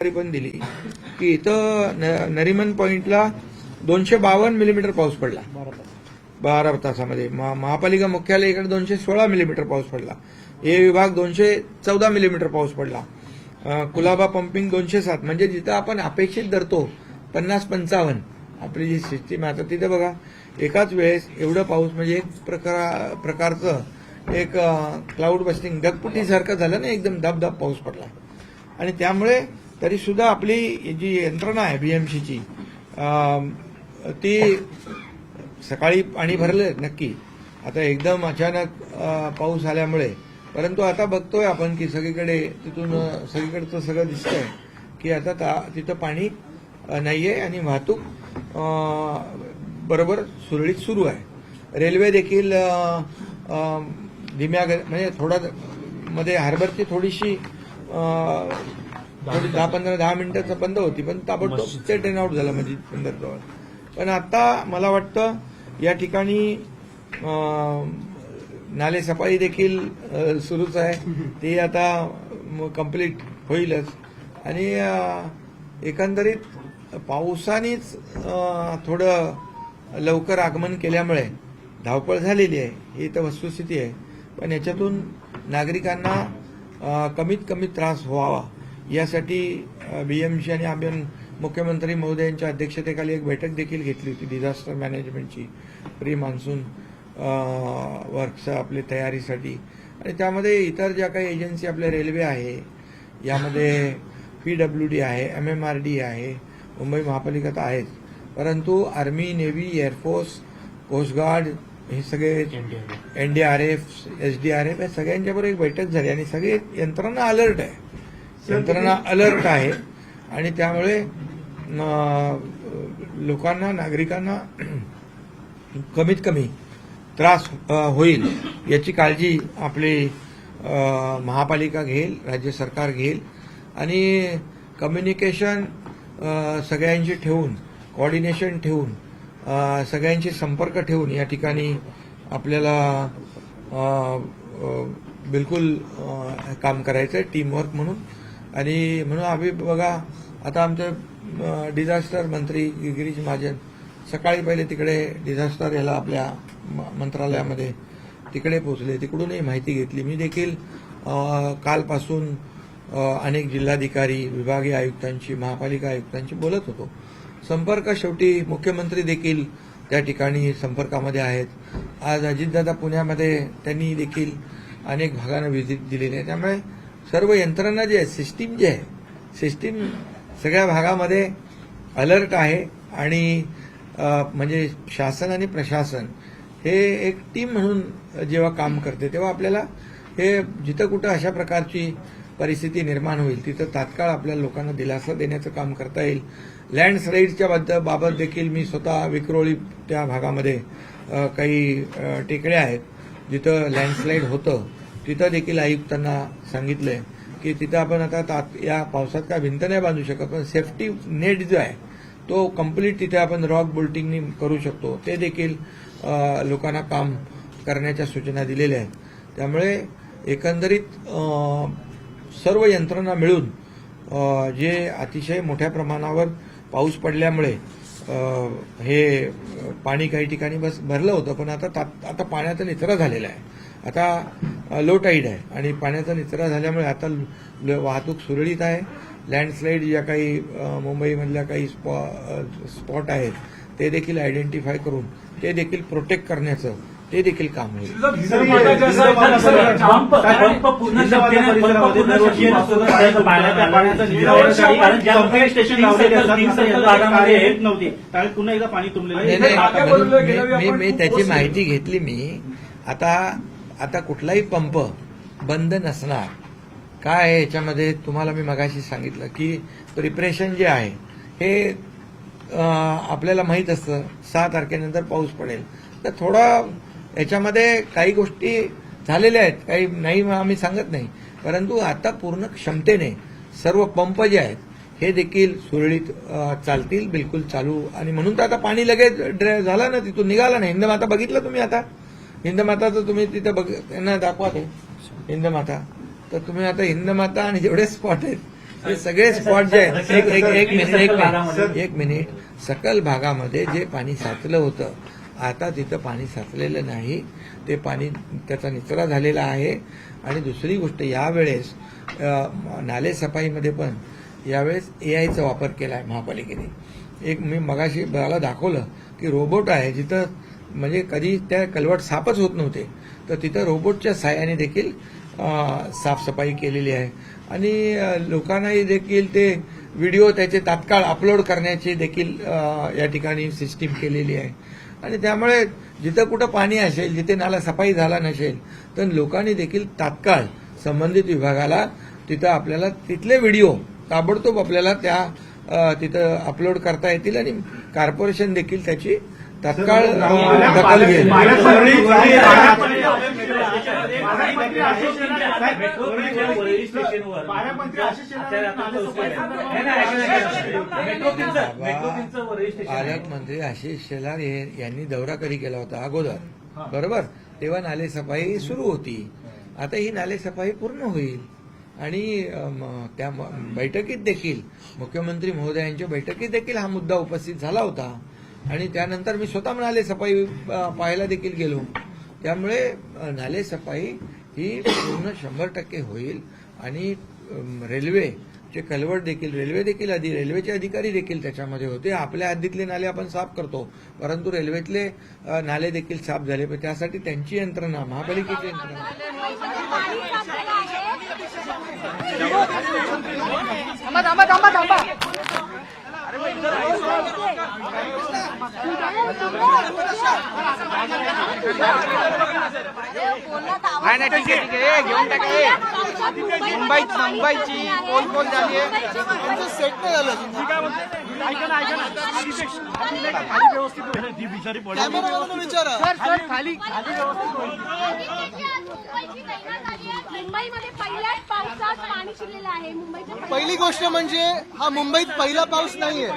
पण दिली की इथं नरिमन पॉइंटला 252 मिलीमीटर पाऊस पडला 12 तासामध्ये. महापालिका मुख्यालयाकडे 216 मिलीमीटर पाऊस पडला. ए विभाग 214 मिलीमीटर पाऊस पडला. कुलाबा पंपिंग 207. म्हणजे जिथं आपण अपेक्षित धरतो 50-55 आपली जी सिस्टीम आता तिथे बघा एकाच वेळेस एवढं पाऊस म्हणजे एक प्रकारचं एक क्लाउड बस्टिंग ढगफुटीसारखं झालं ना, एकदम दबदब पाऊस पडला. आणि त्यामुळे तरी सुद्धा आपली जी यंत्रणा आहे बीएमसीची ती सकाळी पाणी भरलं नक्की. आता एकदम अचानक पाऊस आल्यामुळे, परंतु आता बघतोय आपण की सगळीकडे तिथून सगळीकडचं सगळं दिसतंय की आता तिथं पाणी नाहीये आणि वाहतूक बरोबर सुरळीत सुरू आहे. रेल्वे देखील धीम्या म्हणजे थोडा मध्ये हार्बरची थोडीशी 10 मिनिटाचं बंद होती, पण ताबडतोब ते टेन आउट झालं म्हणजे बंदरजवळ. पण आता मला वाटतं या ठिकाणी नाले सफाई देखील सुरूच आहे, ती आता कंप्लीट होईलच. आणि एकंदरीत पावसानेच थोडं लवकर आगमन केल्यामुळे धावपळ झालेली आहे, ही तर वस्तुस्थिती आहे. पण याच्यातून नागरिकांना कमीत कमी त्रास व्हावा यासाठी बीएमसी आणि आम्ही मुख्यमंत्री महोदयांच्या अध्यक्षतेखाली एक बैठक देखील घेतली होती डिझास्टर मॅनेजमेंटची, प्री मान्सून वर्कच्या आपली तयारीसाठी. आणि त्यामध्ये इतर ज्या काही एजन्सी आपल्या रेल्वे आहे, यामध्ये PWD आहे, MMRD आहे, मुंबई महापालिका तर आहेच, परंतु आर्मी, नेव्ही, एअरफोर्स, कोस्टगार्ड, हे सगळे NDRF, SDRF या सगळ्यांच्याबरोबर एक बैठक झाली आणि सगळे यंत्रणा अलर्ट आहे. आणि त्यामुळे लोकांना, नागरिकांना कमीत कमी त्रास होईल याची काळजी आपली महापालिका घेईल, राज्य सरकार घेईल. आणि कम्युनिकेशन सगळ्यांशी ठेवून, कोऑर्डिनेशन ठेवून, सगळ्यांशी संपर्क ठेवून या ठिकाणी आपल्याला बिलकुल काम करायचं आहे टीमवर्क म्हणून. आणि म्हणून आम्ही बघा आता आमचे डिझास्टर मंत्री गिरीश महाजन सकाळी पहिले तिकडे डिझास्टर याला आपल्या मंत्रालयामध्ये तिकडे पोहोचले, तिकडूनही माहिती घेतली. मी देखील कालपासून अनेक जिल्हाधिकारी, विभागीय आयुक्तांशी, महापालिका आयुक्तांशी बोलत होतो. संपर्क शेवटी मुख्यमंत्री देखील त्या ठिकाणी संपर्कामध्ये आहेत. आज अजितदादा पुण्यामध्ये त्यांनी देखील अनेक भागांना व्हिजिट दिलेली आहे. त्यामुळे सर्व यंत्रणा जी आहे, सिस्टीम सगळ्या भागामध्ये अलर्ट आहे. आणि म्हणजे शासन आणि प्रशासन हे एक टीम म्हणून जेव्हा काम करते तेव्हा आपल्याला हे जिथं कुठं अशा प्रकारची परिस्थिती निर्माण होईल तिथं तात्काळ आपल्या लोकांना दिलासा देण्याचं काम करता येईल. लँडस्लाईडच्या बाबत देखील मी स्वतः विक्रोळी त्या भागामध्ये काही टेकड्या आहेत जिथं लँडस्लाईड होतं, तिथं देखील आयुक्तांना सांगितलंय की तिथं आपण आता या पावसात काय भिंत नाही बांधू शकत, पण सेफ्टी नेट जो आहे तो कंप्लीट तिथे आपण रॉक बोल्टिंगनी करू शकतो, ते देखील लोकांना काम करण्याच्या सूचना दिलेल्या आहेत. त्यामुळे एकंदरीत सर्व यंत्रणा मिळून जे अतिशय मोठ्या प्रमाणावर पाऊस पडल्यामुळे हे पाणी काही ठिकाणी भरलं होतं, पण आता पाण्याचा निचरा झालेला आहे. आता लो टाईड आहे आणि पाण्याचा निचरा झाल्यामुळे आता वाहतूक सुरळीत आहे. लँडस्लाईड ज्या काही मुंबईमधल्या काही स्पॉट आहेत ते देखील आयडेंटिफाय करून ते देखील प्रोटेक्ट करण्याचं ते देखील काम होईल. मी त्याची माहिती घेतली. मी आता कुठलाही पंप बंद नसणार. काय आहे याच्यामध्ये तुम्हाला मी मगाशी सांगितलं की प्रिपरेशन जे आहे हे आपल्याला माहीत असतं 6 तारखेनंतर पाऊस पडेल, तर थोडा याच्यामध्ये काही गोष्टी झालेल्या आहेत, काही नाही आम्ही सांगत नाही, परंतु आता पूर्ण क्षमतेने सर्व पंप जे आहेत हे देखील सुरळीत चालतील, बिलकुल चालू. आणि म्हणून तर आता पाणी लगेच झालं ना, तिथून निघाला ना. हिंदमाता बघितलं तुम्ही? आता हिंदमाताचं तुम्ही तिथं त्यांना दाखवा ते हिंदमाता, तर तुम्ही आता हिंदमाता आणि जेवढे स्पॉट आहेत हे सगळे स्पॉट जे आहेत एक मिनिट सकल भागामध्ये जे पाणी साचलं होतं आता तिथं पाणी साचलेलं नाही, ते पाणी त्याचा निचरा झालेला आहे. आणि दुसरी गोष्ट यावेळेस नाले सफाईमध्ये पण यावेळेस AIचा वापर केला आहे महापालिकेने. एक मी मगाशी मला दाखवलं की रोबोट आहे जिथं म्हणजे कधी त्या कलवट साफच होत नव्हते, तर तिथं रोबोटच्या साहाय्याने देखील साफसफाई केलेली आहे. आणि लोकांनाही देखील ते व्हिडिओ त्याचे तात्काळ अपलोड करण्याची देखील या ठिकाणी सिस्टीम केलेली आहे. आणि त्यामुळे जिथं कुठं पाणी असेल, जिथे नाला सफाई झाला नसेल, तर लोकांनी देखील तात्काळ संबंधित विभागाला तिथं आपल्याला तिथले व्हिडिओ ताबडतोब आपल्याला त्या तिथं अपलोड करता येतील आणि कॉर्पोरेशन देखील त्याची तात्काळ दखल घेईल. पालकमंत्री आशिष शेलार यांनी दौरा कधी केला होता अगोदर, बरोबर, तेव्हा नाले सफाई सुरू होती. आता ही नाले सफाई पूर्ण होईल आणि त्या बैठकीत देखील मुख्यमंत्री महोदयांच्या बैठकीत देखील हा मुद्दा उपस्थित झाला होता. आणि त्यानंतर मी स्वतः नाले सफाई पाहायला देखील गेलो. त्यामुळे नाले सफाई ही पूर्ण 100% होईल. आणि रेल्वेचे कलवट देखील रेल्वेचे अधिकारी देखील त्याच्यामध्ये होते. आपल्या हद्दीतले नाले आपण साफ करतो, परंतु रेल्वेतले नाले देखील साफ झाले पाहिजे. त्यासाठी त्यांची यंत्रणा, महापालिकेची यंत्रणा ठीक आहे घेऊन टाका. मुंबईची पोल झाली आहे, सेट नाही झालं. मुंबईमध्ये पहिल्याच पावसात पाणी शिरलेलं आहे. पहिली गोष्ट म्हणजे हा मुंबईत पहिला पाऊस नाहीये.